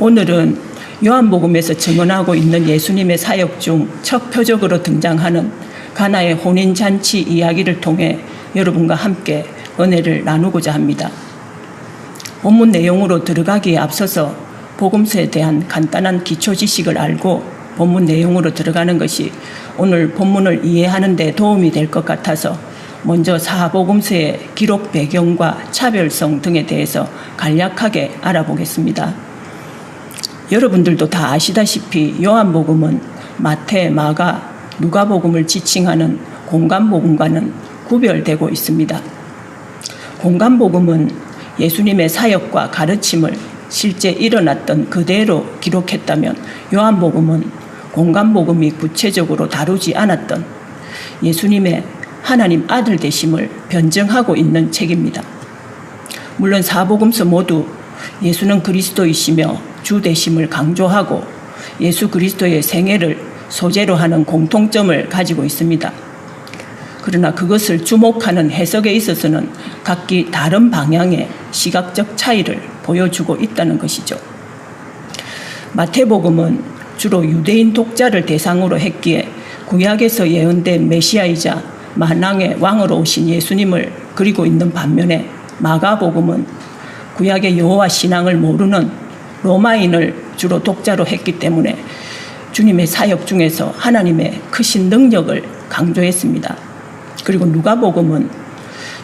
오늘은 요한복음에서 증언하고 있는 예수님의 사역 중 첫 표적으로 등장하는 가나의 혼인잔치 이야기를 통해 여러분과 함께 은혜를 나누고자 합니다. 본문 내용으로 들어가기에 앞서서 복음서에 대한 간단한 기초 지식을 알고 본문 내용으로 들어가는 것이 오늘 본문을 이해하는 데 도움이 될 것 같아서 먼저 사복음서의 기록 배경과 차별성 등에 대해서 간략하게 알아보겠습니다. 여러분들도 다 아시다시피 요한복음은 마태, 마가, 누가복음을 지칭하는 공간복음과는 구별되고 있습니다. 공간복음은 예수님의 사역과 가르침을 실제 일어났던 그대로 기록했다면 요한복음은 공간복음이 구체적으로 다루지 않았던 예수님의 하나님 아들 되심을 변증하고 있는 책입니다. 물론 사복음서 모두 예수는 그리스도이시며 주 되심을 강조하고 예수 그리스도의 생애를 소재로 하는 공통점을 가지고 있습니다. 그러나 그것을 주목하는 해석에 있어서는 각기 다른 방향의 시각적 차이를 보여주고 있다는 것이죠. 마태복음은 주로 유대인 독자를 대상으로 했기에 구약에서 예언된 메시아이자 만왕의 왕으로 오신 예수님을 그리고 있는 반면에 마가복음은 구약의 여호와 신앙을 모르는 로마인을 주로 독자로 했기 때문에 주님의 사역 중에서 하나님의 크신 능력을 강조했습니다. 그리고 누가복음은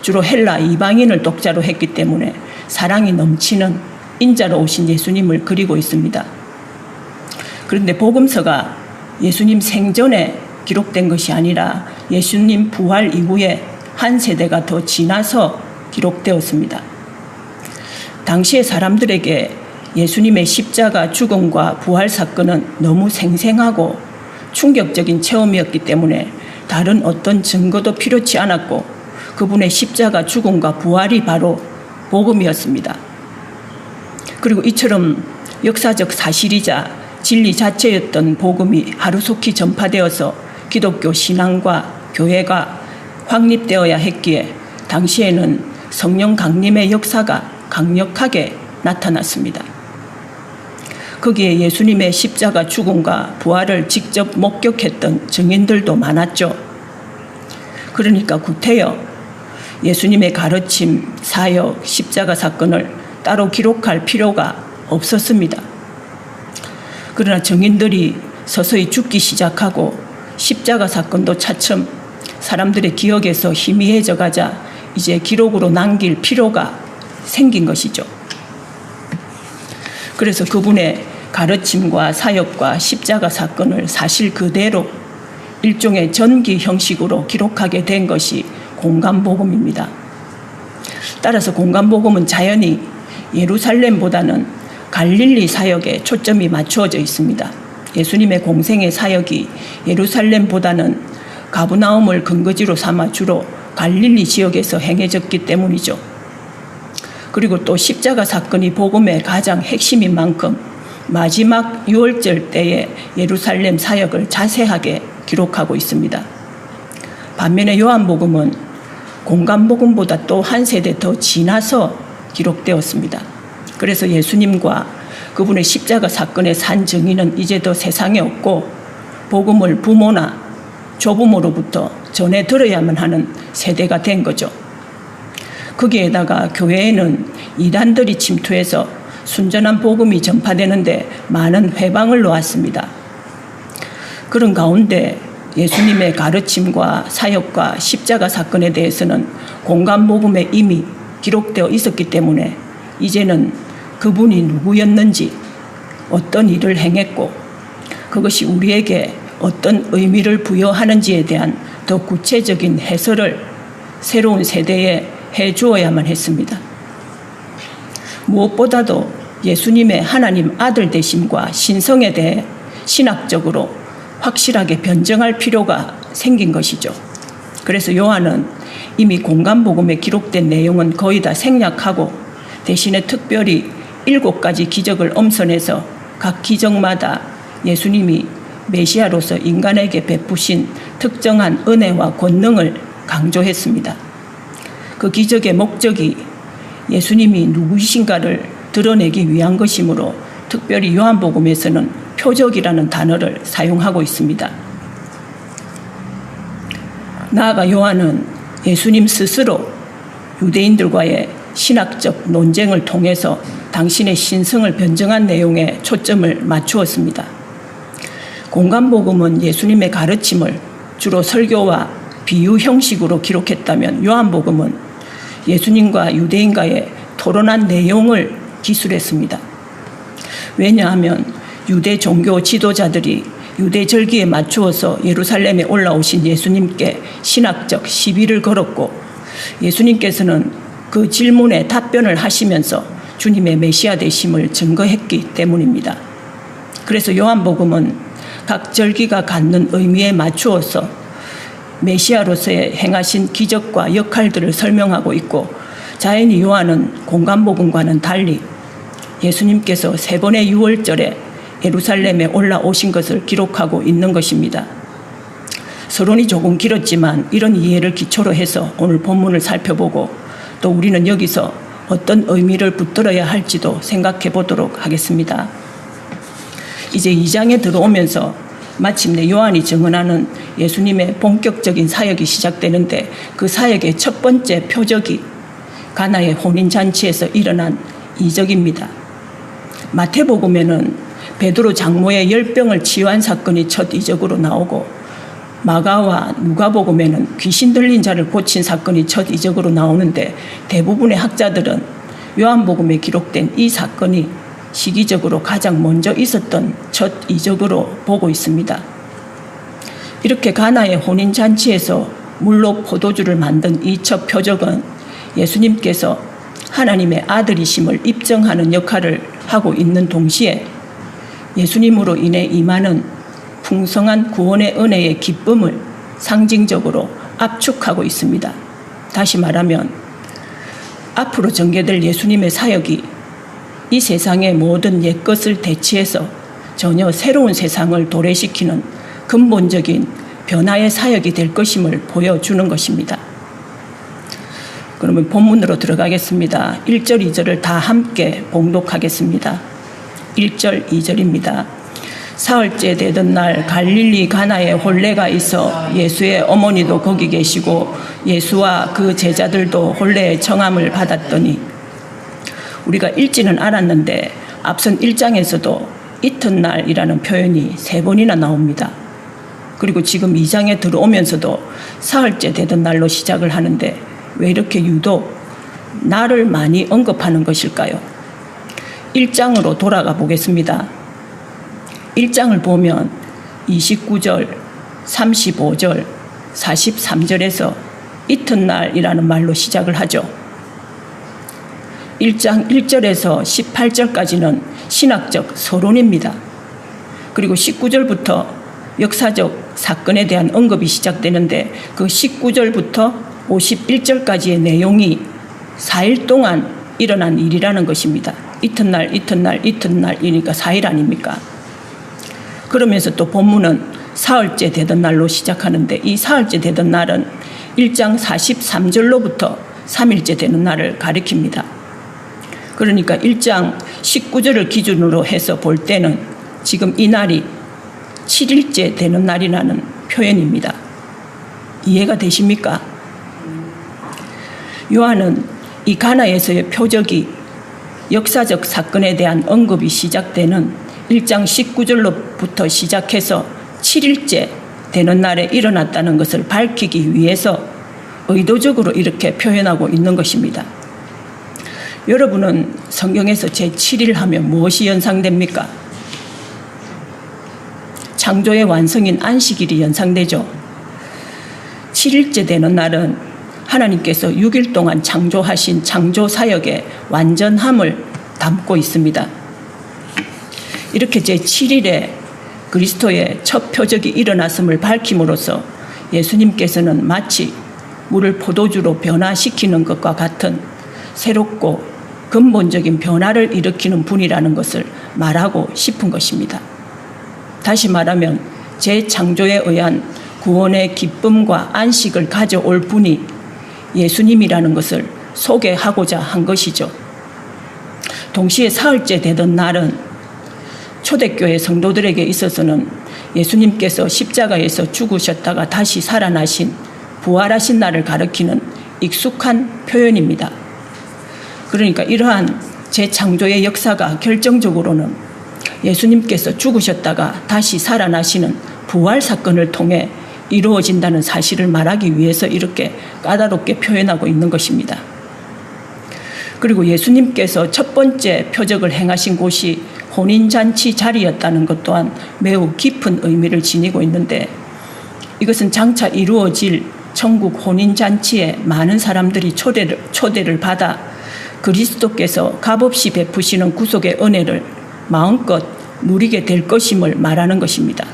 주로 헬라 이방인을 독자로 했기 때문에 사랑이 넘치는 인자로 오신 예수님을 그리고 있습니다. 그런데 복음서가 예수님 생전에 기록된 것이 아니라 예수님 부활 이후에 한 세대가 더 지나서 기록되었습니다. 당시의 사람들에게 예수님의 십자가 죽음과 부활 사건은 너무 생생하고 충격적인 체험이었기 때문에 다른 어떤 증거도 필요치 않았고 그분의 십자가 죽음과 부활이 바로 복음이었습니다. 그리고 이처럼 역사적 사실이자 진리 자체였던 복음이 하루속히 전파되어서 기독교 신앙과 교회가 확립되어야 했기에 당시에는 성령 강림의 역사가 강력하게 나타났습니다. 거기에 예수님의 십자가 죽음과 부활을 직접 목격했던 증인들도 많았죠. 그러니까 구태여 예수님의 가르침, 사역, 십자가 사건을 따로 기록할 필요가 없었습니다. 그러나 증인들이 서서히 죽기 시작하고 십자가 사건도 차츰 사람들의 기억에서 희미해져 가자 이제 기록으로 남길 필요가 생긴 것이죠. 그래서 그분의 가르침과 사역과 십자가 사건을 사실 그대로 일종의 전기 형식으로 기록하게 된 것이 공간복음입니다. 따라서 공간복음은 자연히 예루살렘보다는 갈릴리 사역에 초점이 맞추어져 있습니다. 예수님의 공생의 사역이 예루살렘보다는 가브나움을 근거지로 삼아 주로 갈릴리 지역에서 행해졌기 때문이죠. 그리고 또 십자가 사건이 복음의 가장 핵심인 만큼 마지막 유월절 때의 예루살렘 사역을 자세하게 기록하고 있습니다. 반면에 요한복음은 공간복음보다 또 한 세대 더 지나서 기록되었습니다. 그래서 예수님과 그분의 십자가 사건의 산 증인은 이제 더 세상에 없고 복음을 부모나 조부모로부터 전해 들어야만 하는 세대가 된 거죠. 거기에다가 교회에는 이단들이 침투해서 순전한 복음이 전파되는데 많은 회방을 놓았습니다. 그런 가운데 예수님의 가르침과 사역과 십자가 사건에 대해서는 공간복음에 이미 기록되어 있었기 때문에 이제는 그분이 누구였는지 어떤 일을 행했고 그것이 우리에게 어떤 의미를 부여하는지에 대한 더 구체적인 해설을 새로운 세대에 해주어야만 했습니다. 무엇보다도 예수님의 하나님 아들 되심과 신성에 대해 신학적으로 확실하게 변증할 필요가 생긴 것이죠. 그래서 요한은 이미 공간복음에 기록된 내용은 거의 다 생략하고 대신에 특별히 7가지 기적을 엄선해서 각 기적마다 예수님이 메시아로서 인간에게 베푸신 특정한 은혜와 권능을 강조했습니다. 그 기적의 목적이 예수님이 누구이신가를 드러내기 위한 것이므로 특별히 요한복음에서는 표적이라는 단어를 사용하고 있습니다. 나아가 요한은 예수님 스스로 유대인들과의 신학적 논쟁을 통해서 당신의 신성을 변증한 내용에 초점을 맞추었습니다. 공간복음은 예수님의 가르침을 주로 설교와 비유 형식으로 기록했다면 요한복음은 예수님과 유대인과의 토론한 내용을 기술했습니다. 왜냐하면 유대 종교 지도자들이 유대 절기에 맞추어서 예루살렘에 올라오신 예수님께 신학적 시비를 걸었고 예수님께서는 그 질문에 답변을 하시면서 주님의 메시아 되심을 증거했기 때문입니다. 그래서 요한복음은 각 절기가 갖는 의미에 맞추어서 메시아로서의 행하신 기적과 역할들을 설명하고 있고 자연히 요한은 공간복음과는 달리 예수님께서 3번의 유월절에 예루살렘에 올라오신 것을 기록하고 있는 것입니다. 서론이 조금 길었지만 이런 이해를 기초로 해서 오늘 본문을 살펴보고 또 우리는 여기서 어떤 의미를 붙들어야 할지도 생각해 보도록 하겠습니다. 이제 2장에 들어오면서 마침내 요한이 증언하는 예수님의 본격적인 사역이 시작되는데 그 사역의 첫 번째 표적이 가나의 혼인잔치에서 일어난 이적입니다. 마태복음에는 베드로 장모의 열병을 치유한 사건이 첫 이적으로 나오고 마가와 누가복음에는 귀신 들린 자를 고친 사건이 첫 이적으로 나오는데 대부분의 학자들은 요한복음에 기록된 이 사건이 시기적으로 가장 먼저 있었던 첫 이적으로 보고 있습니다. 이렇게 가나의 혼인잔치에서 물로 포도주를 만든 이 첫 표적은 예수님께서 하나님의 아들이심을 입증하는 역할을 하고 있는 동시에 예수님으로 인해 임하는 풍성한 구원의 은혜의 기쁨을 상징적으로 압축하고 있습니다. 다시 말하면 앞으로 전개될 예수님의 사역이 이 세상의 모든 옛것을 대체해서 전혀 새로운 세상을 도래시키는 근본적인 변화의 사역이 될 것임을 보여주는 것입니다. 그러면 본문으로 들어가겠습니다. 1절, 2절을 다 함께 봉독하겠습니다. 1절, 2절입니다. 사흘째 되던 날 갈릴리 가나에 혼례가 있어 예수의 어머니도 거기 계시고 예수와 그 제자들도 혼례의 청함을 받았더니 우리가 읽지는 않았는데 앞선 1장에서도 이튿날이라는 표현이 3번이나 나옵니다. 그리고 지금 2장에 들어오면서도 사흘째 되던 날로 시작을 하는데 왜 이렇게 유독 날을 많이 언급하는 것일까요? 1장으로 돌아가 보겠습니다. 1장을 보면 29절, 35절, 43절에서 이튿날이라는 말로 시작을 하죠. 1장 1절에서 18절까지는 신학적 서론입니다. 그리고 19절부터 역사적 사건에 대한 언급이 시작되는데 그 19절부터 51절까지의 내용이 4일 동안 일어난 일이라는 것입니다. 이튿날, 이튿날, 이튿날이니까 4일 아닙니까? 그러면서 또 본문은 사흘째 되던 날로 시작하는데 이 사흘째 되던 날은 1장 43절로부터 3일째 되는 날을 가리킵니다. 그러니까 1장 19절을 기준으로 해서 볼 때는 지금 이 날이 7일째 되는 날이라는 표현입니다. 이해가 되십니까? 요한은 이 가나에서의 표적이 역사적 사건에 대한 언급이 시작되는 1장 19절로부터 시작해서 7일째 되는 날에 일어났다는 것을 밝히기 위해서 의도적으로 이렇게 표현하고 있는 것입니다. 여러분은 성경에서 제7일 하면 무엇이 연상됩니까? 창조의 완성인 안식일이 연상되죠. 7일째 되는 날은 하나님께서 6일 동안 창조하신 창조 사역의 완전함을 담고 있습니다. 이렇게 제7일에 그리스도의 첫 표적이 일어났음을 밝힘으로써 예수님께서는 마치 물을 포도주로 변화시키는 것과 같은 새롭고 근본적인 변화를 일으키는 분이라는 것을 말하고 싶은 것입니다. 다시 말하면 재창조에 의한 구원의 기쁨과 안식을 가져올 분이 예수님이라는 것을 소개하고자 한 것이죠. 동시에 사흘째 되던 날은 초대교회 성도들에게 있어서는 예수님께서 십자가에서 죽으셨다가 다시 살아나신 부활하신 날을 가리키는 익숙한 표현입니다. 그러니까 이러한 재창조의 역사가 결정적으로는 예수님께서 죽으셨다가 다시 살아나시는 부활 사건을 통해 이루어진다는 사실을 말하기 위해서 이렇게 까다롭게 표현하고 있는 것입니다. 그리고 예수님께서 첫 번째 표적을 행하신 곳이 혼인잔치 자리였다는 것 또한 매우 깊은 의미를 지니고 있는데, 이것은 장차 이루어질 천국 혼인잔치에 많은 사람들이 초대를 받아 그리스도께서 값없이 베푸시는 구속의 은혜를 마음껏 누리게 될 것임을 말하는 것입니다.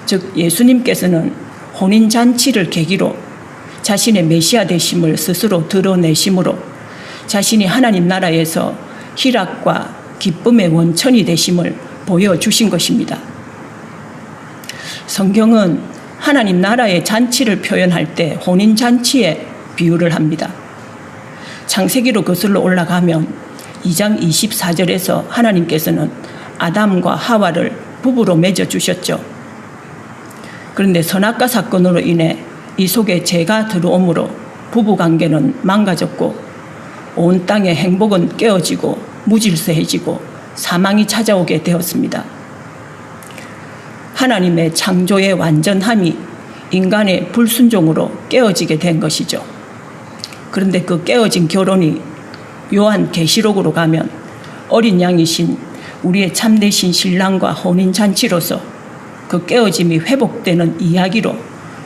즉 예수님께서는 혼인잔치를 계기로 자신의 메시아 되심을 스스로 드러내심으로 자신이 하나님 나라에서 희락과 기쁨의 원천이 되심을 보여주신 것입니다. 성경은 하나님 나라의 잔치를 표현할 때 혼인잔치에 비유를 합니다. 창세기로 거슬러 올라가면 2장 24절에서 하나님께서는 아담과 하와를 부부로 맺어주셨죠. 그런데 선악과 사건으로 인해 이 속에 죄가 들어오므로 부부관계는 망가졌고 온 땅의 행복은 깨어지고 무질서해지고 사망이 찾아오게 되었습니다. 하나님의 창조의 완전함이 인간의 불순종으로 깨어지게 된 것이죠. 그런데 그 깨어진 결혼이 요한계시록으로 가면 어린 양이신 우리의 참되신 신랑과 혼인잔치로서 그 깨어짐이 회복되는 이야기로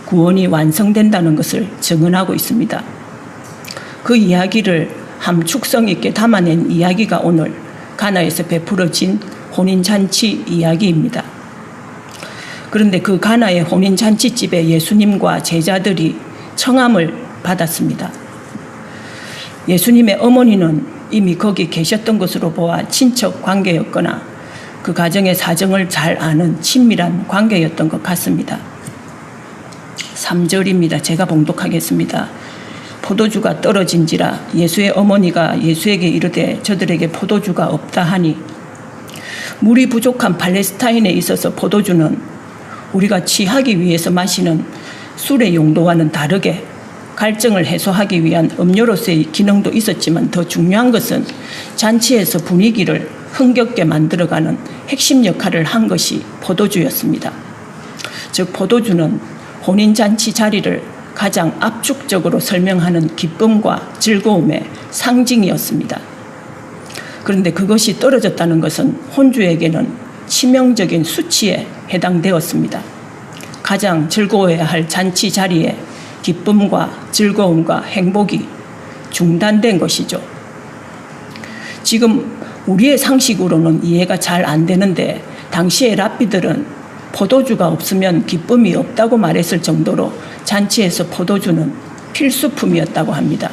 구원이 완성된다는 것을 증언하고 있습니다. 그 이야기를 함축성 있게 담아낸 이야기가 오늘 가나에서 베풀어진 혼인잔치 이야기입니다. 그런데 그 가나의 혼인잔치집에 예수님과 제자들이 청함을 받았습니다. 예수님의 어머니는 이미 거기 계셨던 것으로 보아 친척 관계였거나 그 가정의 사정을 잘 아는 친밀한 관계였던 것 같습니다. 3절입니다. 제가 봉독하겠습니다. 포도주가 떨어진지라 예수의 어머니가 예수에게 이르되 저들에게 포도주가 없다 하니, 물이 부족한 팔레스타인에 있어서 포도주는 우리가 취하기 위해서 마시는 술의 용도와는 다르게 갈증을 해소하기 위한 음료로서의 기능도 있었지만 더 중요한 것은 잔치에서 분위기를 흥겹게 만들어가는 핵심 역할을 한 것이 포도주였습니다. 즉 포도주는 혼인잔치 자리를 가장 압축적으로 설명하는 기쁨과 즐거움의 상징이었습니다. 그런데 그것이 떨어졌다는 것은 혼주에게는 치명적인 수치에 해당되었습니다. 가장 즐거워해야 할 잔치 자리에 기쁨과 즐거움과 행복이 중단된 것이죠. 지금 우리의 상식으로는 이해가 잘 안 되는데 당시의 랍비들은 포도주가 없으면 기쁨이 없다고 말했을 정도로 잔치에서 포도주는 필수품이었다고 합니다.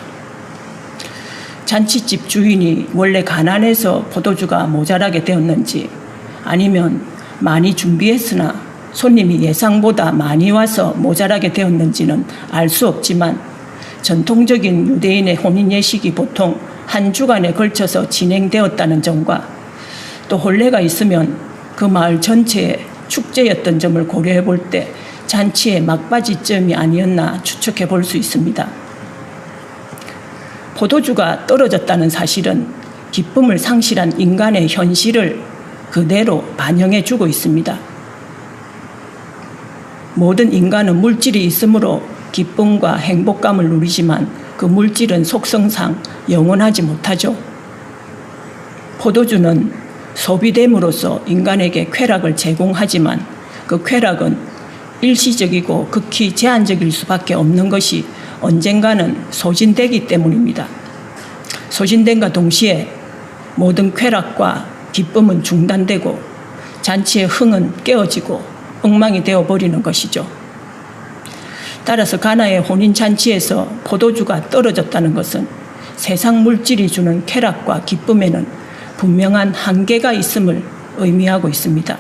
잔치집 주인이 원래 가난해서 포도주가 모자라게 되었는지 아니면 많이 준비했으나 손님이 예상보다 많이 와서 모자라게 되었는지는 알 수 없지만 전통적인 유대인의 혼인 예식이 보통 한 주간에 걸쳐서 진행되었다는 점과 또 혼례가 있으면 그 마을 전체에 축제였던 점을 고려해 볼 때 잔치의 막바지점이 아니었나 추측해 볼 수 있습니다. 포도주가 떨어졌다는 사실은 기쁨을 상실한 인간의 현실을 그대로 반영해 주고 있습니다. 모든 인간은 물질이 있으므로 기쁨과 행복감을 누리지만 그 물질은 속성상 영원하지 못하죠. 포도주는 소비됨으로써 인간에게 쾌락을 제공하지만 그 쾌락은 일시적이고 극히 제한적일 수밖에 없는 것이 언젠가는 소진되기 때문입니다. 소진됨과 동시에 모든 쾌락과 기쁨은 중단되고 잔치의 흥은 깨어지고 엉망이 되어버리는 것이죠. 따라서 가나의 혼인잔치에서 포도주가 떨어졌다는 것은 세상 물질이 주는 쾌락과 기쁨에는 분명한 한계가 있음을 의미하고 있습니다.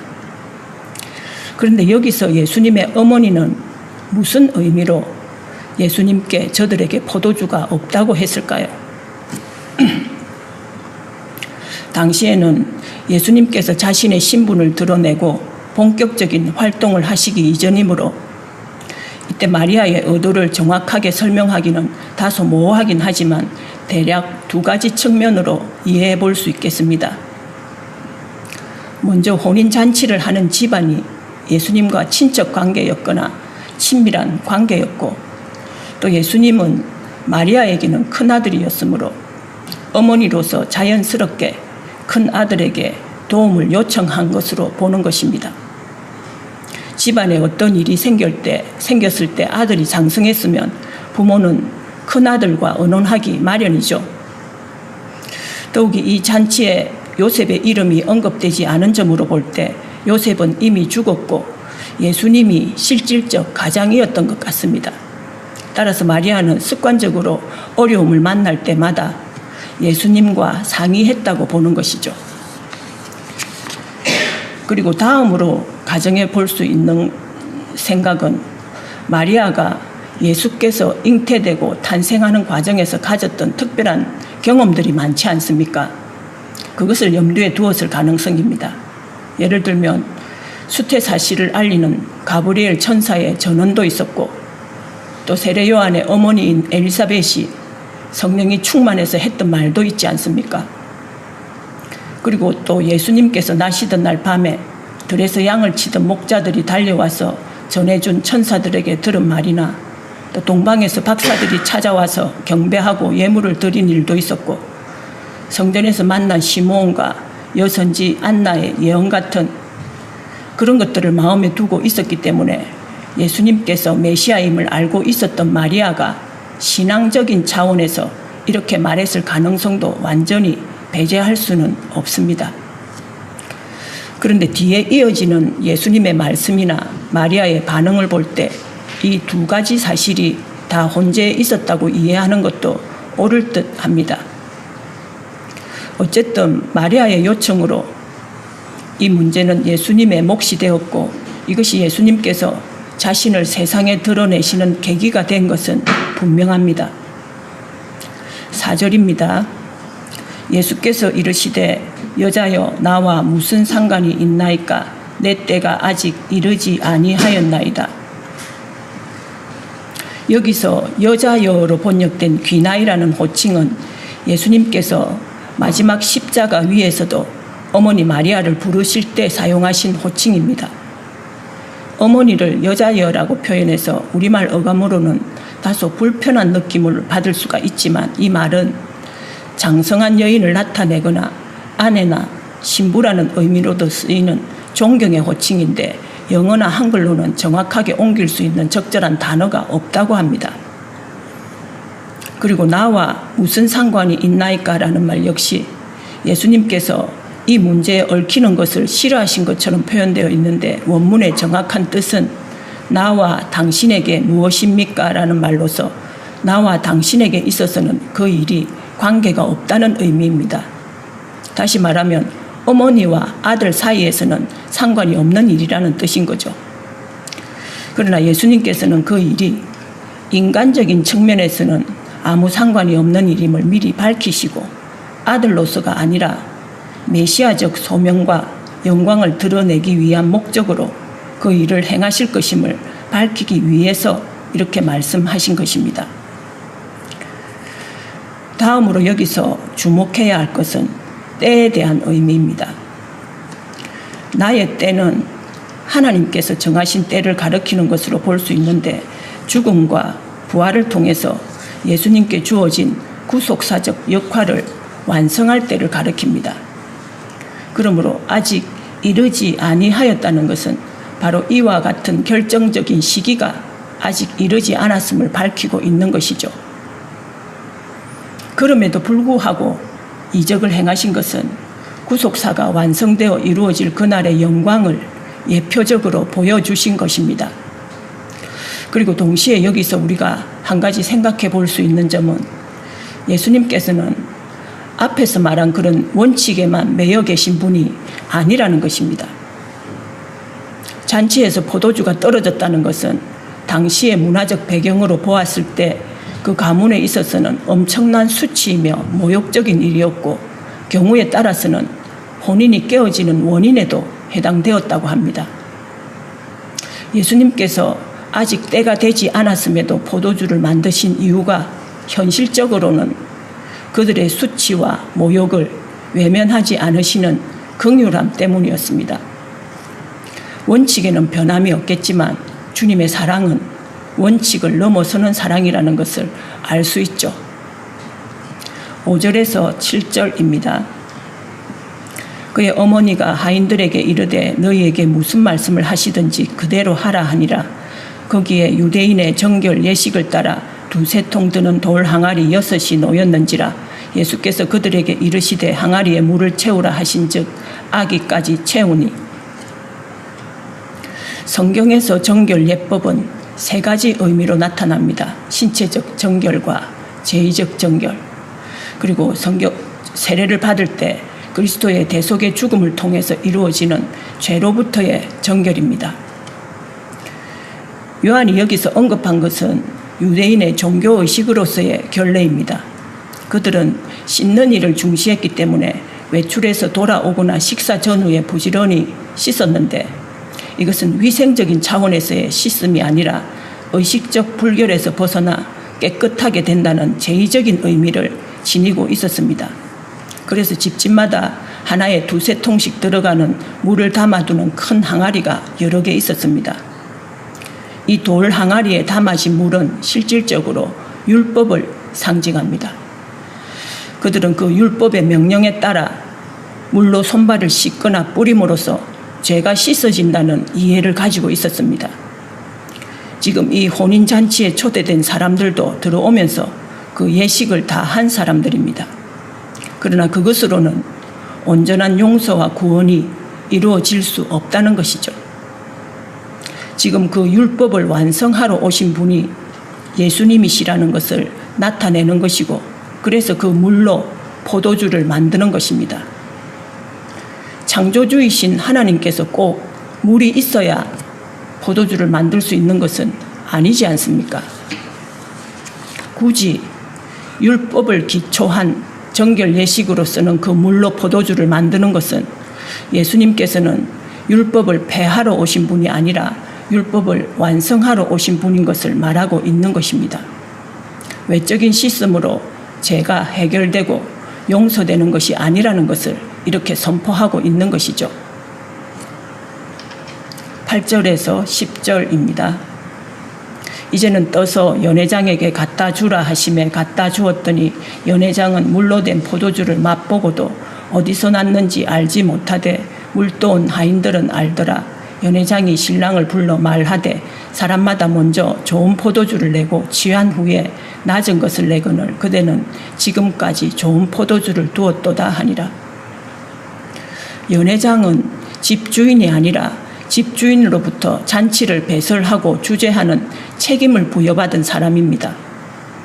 그런데 여기서 예수님의 어머니는 무슨 의미로 예수님께 저들에게 포도주가 없다고 했을까요? 당시에는 예수님께서 자신의 신분을 드러내고 본격적인 활동을 하시기 이전이므로 이때 마리아의 의도를 정확하게 설명하기는 다소 모호하긴 하지만 대략 두 가지 측면으로 이해해 볼 수 있겠습니다. 먼저 혼인잔치를 하는 집안이 예수님과 친척 관계였거나 친밀한 관계였고, 또 예수님은 마리아에게는 큰아들이었으므로 어머니로서 자연스럽게 큰아들에게 도움을 요청한 것으로 보는 것입니다. 집안에 어떤 일이 생겼을 때 아들이 장성했으면 부모는 큰아들과 의논하기 마련이죠. 더욱이 이 잔치에 요셉의 이름이 언급되지 않은 점으로 볼 때 요셉은 이미 죽었고 예수님이 실질적 가장이었던 것 같습니다. 따라서 마리아는 습관적으로 어려움을 만날 때마다 예수님과 상의했다고 보는 것이죠. 그리고 다음으로 가정해 볼 수 있는 생각은 마리아가 예수께서 잉태되고 탄생하는 과정에서 가졌던 특별한 경험들이 많지 않습니까? 그것을 염두에 두었을 가능성입니다. 예를 들면 수태 사실을 알리는 가브리엘 천사의 전언도 있었고, 또 세례 요한의 어머니인 엘리사벳이 성령이 충만해서 했던 말도 있지 않습니까? 그리고 또 예수님께서 나시던 날 밤에 들에서 양을 치던 목자들이 달려와서 전해준 천사들에게 들은 말이나, 또 동방에서 박사들이 찾아와서 경배하고 예물을 드린 일도 있었고, 성전에서 만난 시므온과 여선지 안나의 예언 같은 그런 것들을 마음에 두고 있었기 때문에 예수님께서 메시아임을 알고 있었던 마리아가 신앙적인 차원에서 이렇게 말했을 가능성도 완전히 배제할 수는 없습니다. 그런데 뒤에 이어지는 예수님의 말씀이나 마리아의 반응을 볼 때 이 두 가지 사실이 다 혼재해 있었다고 이해하는 것도 옳을 듯 합니다. 어쨌든 마리아의 요청으로 이 문제는 예수님의 몫이 되었고, 이것이 예수님께서 자신을 세상에 드러내시는 계기가 된 것은 분명합니다. 4절입니다. 예수께서 이르시되 여자여 나와 무슨 상관이 있나이까? 내 때가 아직 이르지 아니하였나이다. 여기서 여자여로 번역된 귀나이라는 호칭은 예수님께서 마지막 십자가 위에서도 어머니 마리아를 부르실 때 사용하신 호칭입니다. 어머니를 여자여라고 표현해서 우리말 어감으로는 다소 불편한 느낌을 받을 수가 있지만, 이 말은 장성한 여인을 나타내거나 아내나 신부라는 의미로도 쓰이는 존경의 호칭인데, 영어나 한글로는 정확하게 옮길 수 있는 적절한 단어가 없다고 합니다. 그리고 나와 무슨 상관이 있나이까라는 말 역시 예수님께서 이 문제에 얽히는 것을 싫어하신 것처럼 표현되어 있는데, 원문의 정확한 뜻은 나와 당신에게 무엇입니까? 라는 말로서 나와 당신에게 있어서는 그 일이 관계가 없다는 의미입니다. 다시 말하면 어머니와 아들 사이에서는 상관이 없는 일이라는 뜻인 거죠. 그러나 예수님께서는 그 일이 인간적인 측면에서는 아무 상관이 없는 일임을 미리 밝히시고, 아들로서가 아니라 메시아적 소명과 영광을 드러내기 위한 목적으로 그 일을 행하실 것임을 밝히기 위해서 이렇게 말씀하신 것입니다. 다음으로 여기서 주목해야 할 것은 때에 대한 의미입니다. 나의 때는 하나님께서 정하신 때를 가리키는 것으로 볼 수 있는데, 죽음과 부활을 통해서 예수님께 주어진 구속사적 역할을 완성할 때를 가리킵니다. 그러므로 아직 이르지 아니하였다는 것은 바로 이와 같은 결정적인 시기가 아직 이르지 않았음을 밝히고 있는 것이죠. 그럼에도 불구하고 이적을 행하신 것은 구속사가 완성되어 이루어질 그날의 영광을 예표적으로 보여주신 것입니다. 그리고 동시에 여기서 우리가 한 가지 생각해 볼 수 있는 점은, 예수님께서는 앞에서 말한 그런 원칙에만 매여 계신 분이 아니라는 것입니다. 잔치에서 포도주가 떨어졌다는 것은 당시의 문화적 배경으로 보았을 때 그 가문에 있어서는 엄청난 수치이며 모욕적인 일이었고, 경우에 따라서는 혼인이 깨어지는 원인에도 해당되었다고 합니다. 예수님께서 아직 때가 되지 않았음에도 포도주를 만드신 이유가 현실적으로는 그들의 수치와 모욕을 외면하지 않으시는 긍휼함 때문이었습니다. 원칙에는 변함이 없겠지만 주님의 사랑은 원칙을 넘어서는 사랑이라는 것을 알 수 있죠. 5절에서 7절입니다. 그의 어머니가 하인들에게 이르되 너희에게 무슨 말씀을 하시든지 그대로 하라 하니라. 거기에 유대인의 정결 예식을 따라 2-3통 드는 돌 항아리 6이 놓였는지라. 예수께서 그들에게 이르시되 항아리에 물을 채우라 하신즉 아기까지 채우니. 성경에서 정결 예법은 3가지 의미로 나타납니다. 신체적 정결과 제의적 정결, 그리고 세례를 받을 때 그리스도의 대속의 죽음을 통해서 이루어지는 죄로부터의 정결입니다. 요한이 여기서 언급한 것은 유대인의 종교의식으로서의 결례입니다. 그들은 씻는 일을 중시했기 때문에 외출해서 돌아오거나 식사 전후에 부지런히 씻었는데 이것은 위생적인 차원에서의 씻음이 아니라 의식적 불결에서 벗어나 깨끗하게 된다는 제의적인 의미를 지니고 있었습니다. 그래서 집집마다 하나에 2-3통씩 들어가는 물을 담아두는 큰 항아리가 여러 개 있었습니다. 이 돌 항아리에 담아진 물은 실질적으로 율법을 상징합니다. 그들은 그 율법의 명령에 따라 물로 손발을 씻거나 뿌림으로써 죄가 씻어진다는 이해를 가지고 있었습니다. 지금 이 혼인잔치에 초대된 사람들도 들어오면서 그 예식을 다 한 사람들입니다. 그러나 그것으로는 온전한 용서와 구원이 이루어질 수 없다는 것이죠. 지금 그 율법을 완성하러 오신 분이 예수님이시라는 것을 나타내는 것이고, 그래서 그 물로 포도주를 만드는 것입니다. 창조주이신 하나님께서 꼭 물이 있어야 포도주를 만들 수 있는 것은 아니지 않습니까? 굳이 율법을 기초한 정결 예식으로서는 그 물로 포도주를 만드는 것은 예수님께서는 율법을 폐하러 오신 분이 아니라 율법을 완성하러 오신 분인 것을 말하고 있는 것입니다. 외적인 씻음으로 죄가 해결되고 용서되는 것이 아니라는 것을 이렇게 선포하고 있는 것이죠. 8절에서 10절입니다. 이제는 떠서 연회장에게 갖다 주라 하심에 갖다 주었더니 연회장은 물로 된 포도주를 맛보고도 어디서 났는지 알지 못하되 물도온 하인들은 알더라. 연회장이 신랑을 불러 말하되 사람마다 먼저 좋은 포도주를 내고 취한 후에 낮은 것을 내거늘 그대는 지금까지 좋은 포도주를 두었도다 하니라. 연회장은 집주인이 아니라 집주인으로부터 잔치를 배설하고 주재하는 책임을 부여받은 사람입니다.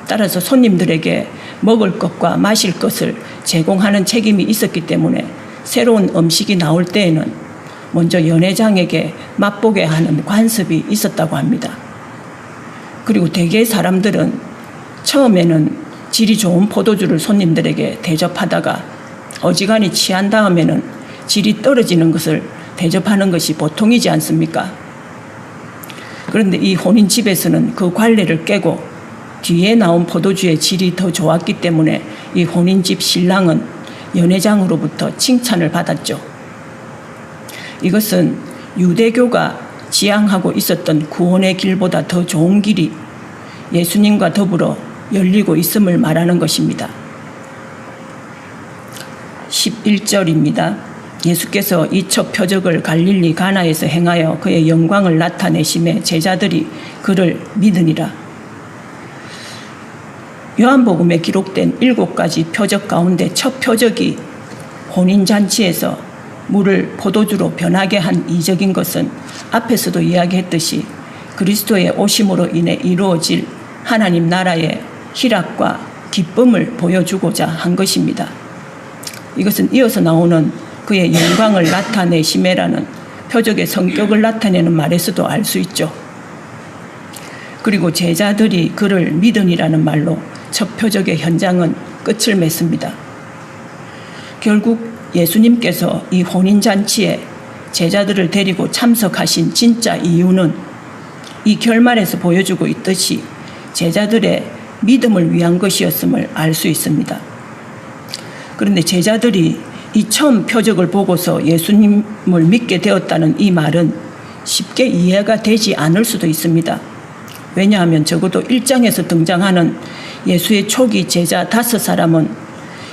따라서 손님들에게 먹을 것과 마실 것을 제공하는 책임이 있었기 때문에 새로운 음식이 나올 때에는 먼저 연회장에게 맛보게 하는 관습이 있었다고 합니다. 그리고 대개 사람들은 처음에는 질이 좋은 포도주를 손님들에게 대접하다가 어지간히 취한 다음에는 질이 떨어지는 것을 대접하는 것이 보통이지 않습니까? 그런데 이 혼인집에서는 그 관례를 깨고 뒤에 나온 포도주의 질이 더 좋았기 때문에 이 혼인집 신랑은 연회장으로부터 칭찬을 받았죠. 이것은 유대교가 지향하고 있었던 구원의 길보다 더 좋은 길이 예수님과 더불어 열리고 있음을 말하는 것입니다. 11절입니다. 예수께서 이 첫 표적을 갈릴리 가나에서 행하여 그의 영광을 나타내심에 제자들이 그를 믿으니라. 요한복음에 기록된 7가지 표적 가운데 첫 표적이 혼인잔치에서 물을 포도주로 변하게 한 이적인 것은 앞에서도 이야기했듯이 그리스도의 오심으로 인해 이루어질 하나님 나라의 희락과 기쁨을 보여주고자 한 것입니다. 이것은 이어서 나오는 그의 영광을 나타내심에라는 표적의 성격을 나타내는 말에서도 알 수 있죠. 그리고 제자들이 그를 믿으니라는 말로 첫 표적의 현장은 끝을 맺습니다. 결국 예수님께서 이 혼인잔치에 제자들을 데리고 참석하신 진짜 이유는 이 결말에서 보여주고 있듯이 제자들의 믿음을 위한 것이었음을 알 수 있습니다. 그런데 제자들이 이 처음 표적을 보고서 예수님을 믿게 되었다는 이 말은 쉽게 이해가 되지 않을 수도 있습니다. 왜냐하면 적어도 1장에서 등장하는 예수의 초기 제자 5사람은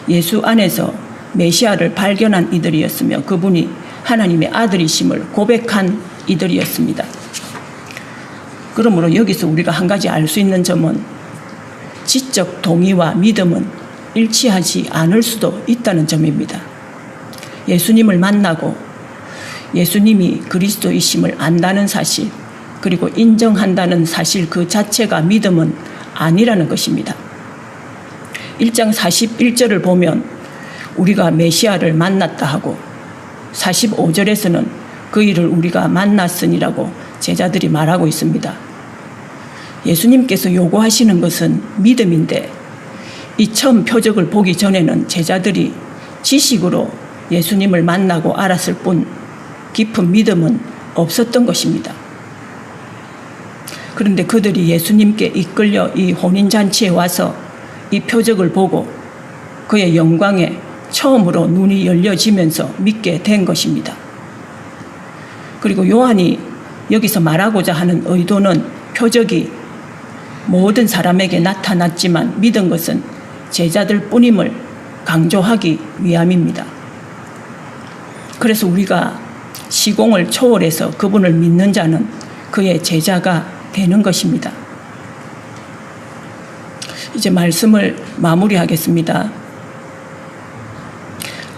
예수 안에서 메시아를 발견한 이들이었으며 그분이 하나님의 아들이심을 고백한 이들이었습니다. 그러므로 여기서 우리가 한 가지 알 수 있는 점은 지적 동의와 믿음은 일치하지 않을 수도 있다는 점입니다. 예수님을 만나고 예수님이 그리스도이심을 안다는 사실, 그리고 인정한다는 사실 그 자체가 믿음은 아니라는 것입니다. 1장 41절을 보면 우리가 메시아를 만났다 하고 45절에서는 그 일을 우리가 만났으니라고 제자들이 말하고 있습니다. 예수님께서 요구하시는 것은 믿음인데 이 처음 표적을 보기 전에는 제자들이 지식으로 예수님을 만나고 알았을 뿐 깊은 믿음은 없었던 것입니다. 그런데 그들이 예수님께 이끌려 이 혼인잔치에 와서 이 표적을 보고 그의 영광에 처음으로 눈이 열려지면서 믿게 된 것입니다. 그리고 요한이 여기서 말하고자 하는 의도는 표적이 모든 사람에게 나타났지만 믿은 것은 제자들 뿐임을 강조하기 위함입니다. 그래서 우리가 시공을 초월해서 그분을 믿는 자는 그의 제자가 되는 것입니다. 이제 말씀을 마무리하겠습니다.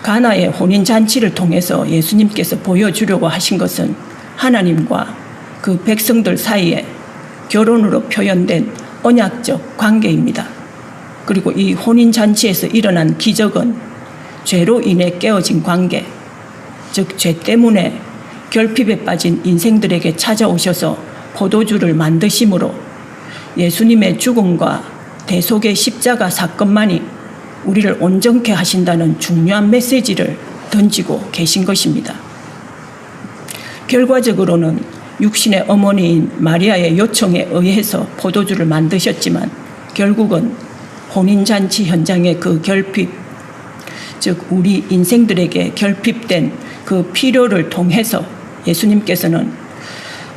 가나의 혼인잔치를 통해서 예수님께서 보여주려고 하신 것은 하나님과 그 백성들 사이에 결혼으로 표현된 언약적 관계입니다. 그리고 이 혼인잔치에서 일어난 기적은 죄로 인해 깨어진 관계, 즉 죄 때문에 결핍에 빠진 인생들에게 찾아오셔서 포도주를 만드심으로 예수님의 죽음과 대속의 십자가 사건만이 우리를 온전케 하신다는 중요한 메시지를 던지고 계신 것입니다. 결과적으로는 육신의 어머니인 마리아의 요청에 의해서 포도주를 만드셨지만 결국은 혼인잔치 현장의 그 결핍, 즉 우리 인생들에게 결핍된 그 필요를 통해서 예수님께서는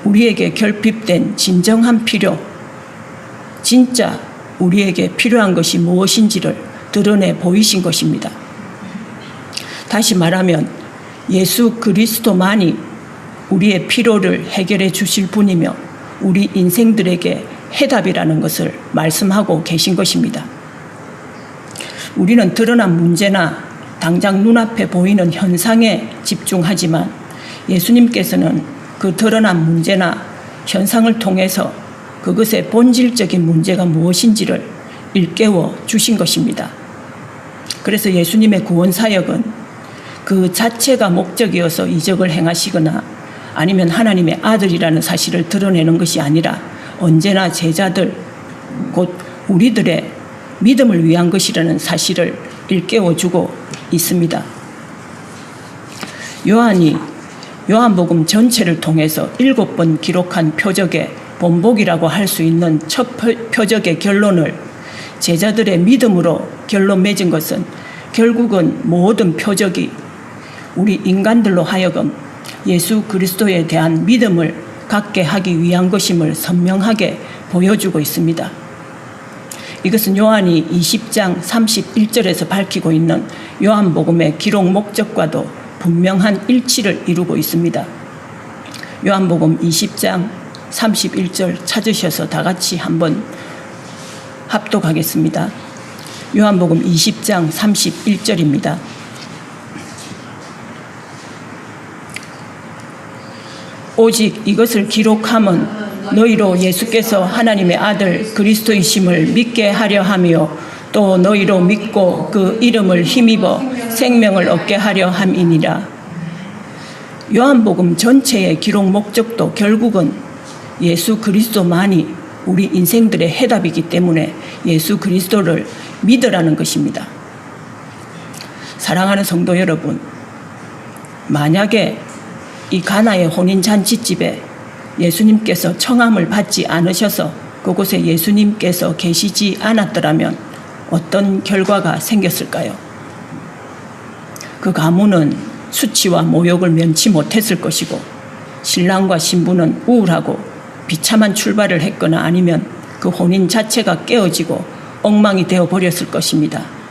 우리에게 결핍된 진정한 필요, 진짜 우리에게 필요한 것이 무엇인지를 드러내 보이신 것입니다. 다시 말하면 예수 그리스도만이 우리의 필요를 해결해 주실 분이며 우리 인생들에게 해답이라는 것을 말씀하고 계신 것입니다. 우리는 드러난 문제나 당장 눈앞에 보이는 현상에 집중하지만 예수님께서는 그 드러난 문제나 현상을 통해서 그것의 본질적인 문제가 무엇인지를 일깨워 주신 것입니다. 그래서 예수님의 구원 사역은 그 자체가 목적이어서 이적을 행하시거나 아니면 하나님의 아들이라는 사실을 드러내는 것이 아니라 언제나 제자들, 곧 우리들의 믿음을 위한 것이라는 사실을 일깨워주고 있습니다. 요한이 요한복음 전체를 통해서 7번 기록한 표적의 본복이라고 할 수 있는 첫 표적의 결론을 제자들의 믿음으로 결론 맺은 것은 결국은 모든 표적이 우리 인간들로 하여금 예수 그리스도에 대한 믿음을 갖게 하기 위한 것임을 선명하게 보여주고 있습니다. 이것은 요한이 20장 31절에서 밝히고 있는 요한복음의 기록 목적과도 분명한 일치를 이루고 있습니다. 요한복음 20장 31절 찾으셔서 다 같이 한번 합독하겠습니다. 요한복음 20장 31절입니다. 오직 이것을 기록함은 너희로 예수께서 하나님의 아들 그리스도이심을 믿게 하려 하며 또 너희로 믿고 그 이름을 힘입어 생명을 얻게 하려 함이니라. 요한복음 전체의 기록 목적도 결국은 예수 그리스도만이 우리 인생들의 해답이기 때문에 예수 그리스도를 믿으라는 것입니다. 사랑하는 성도 여러분, 만약에 이 가나의 혼인잔치집에 예수님께서 청함을 받지 않으셔서 그곳에 예수님께서 계시지 않았더라면 어떤 결과가 생겼을까요? 그 가문은 수치와 모욕을 면치 못했을 것이고 신랑과 신부는 우울하고 비참한 출발을 했거나 아니면 그 혼인 자체가 깨어지고 엉망이 되어버렸을 것입니다.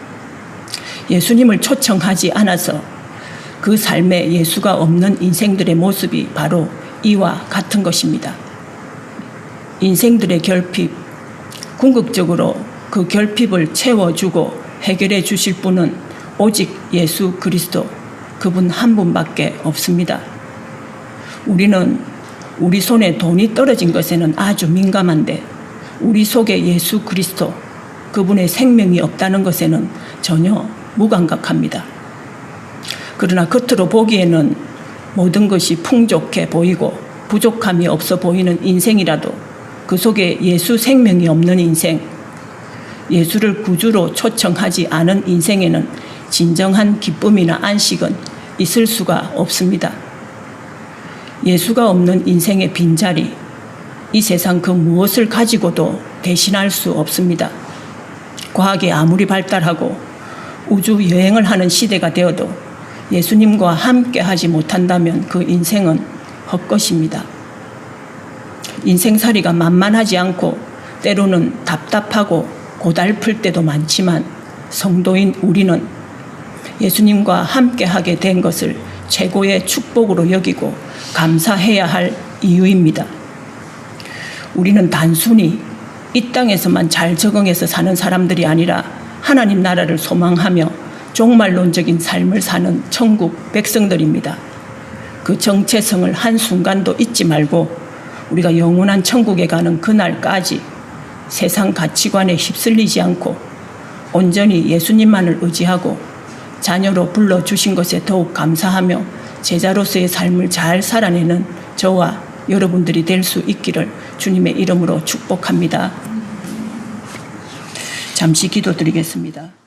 예수님을 초청하지 않아서 그 삶에 예수가 없는 인생들의 모습이 바로 이와 같은 것입니다. 인생들의 결핍, 궁극적으로 그 결핍을 채워주고 해결해 주실 분은 오직 예수 그리스도, 그분 한 분밖에 없습니다. 우리는 우리 손에 돈이 떨어진 것에는 아주 민감한데 우리 속에 예수 그리스도, 그분의 생명이 없다는 것에는 전혀 무감각합니다. 그러나 겉으로 보기에는 모든 것이 풍족해 보이고 부족함이 없어 보이는 인생이라도 그 속에 예수 생명이 없는 인생, 예수를 구주로 초청하지 않은 인생에는 진정한 기쁨이나 안식은 있을 수가 없습니다. 예수가 없는 인생의 빈자리, 이 세상 그 무엇을 가지고도 대신할 수 없습니다. 과학이 아무리 발달하고 우주 여행을 하는 시대가 되어도 예수님과 함께 하지 못한다면 그 인생은 헛것입니다. 인생살이가 만만하지 않고 때로는 답답하고 고달플 때도 많지만 성도인 우리는 예수님과 함께 하게 된 것을 최고의 축복으로 여기고 감사해야 할 이유입니다. 우리는 단순히 이 땅에서만 잘 적응해서 사는 사람들이 아니라 하나님 나라를 소망하며 종말론적인 삶을 사는 천국 백성들입니다. 그 정체성을 한순간도 잊지 말고 우리가 영원한 천국에 가는 그날까지 세상 가치관에 휩쓸리지 않고 온전히 예수님만을 의지하고 자녀로 불러주신 것에 더욱 감사하며 제자로서의 삶을 잘 살아내는 저와 여러분들이 될 수 있기를 주님의 이름으로 축복합니다. 잠시 기도드리겠습니다.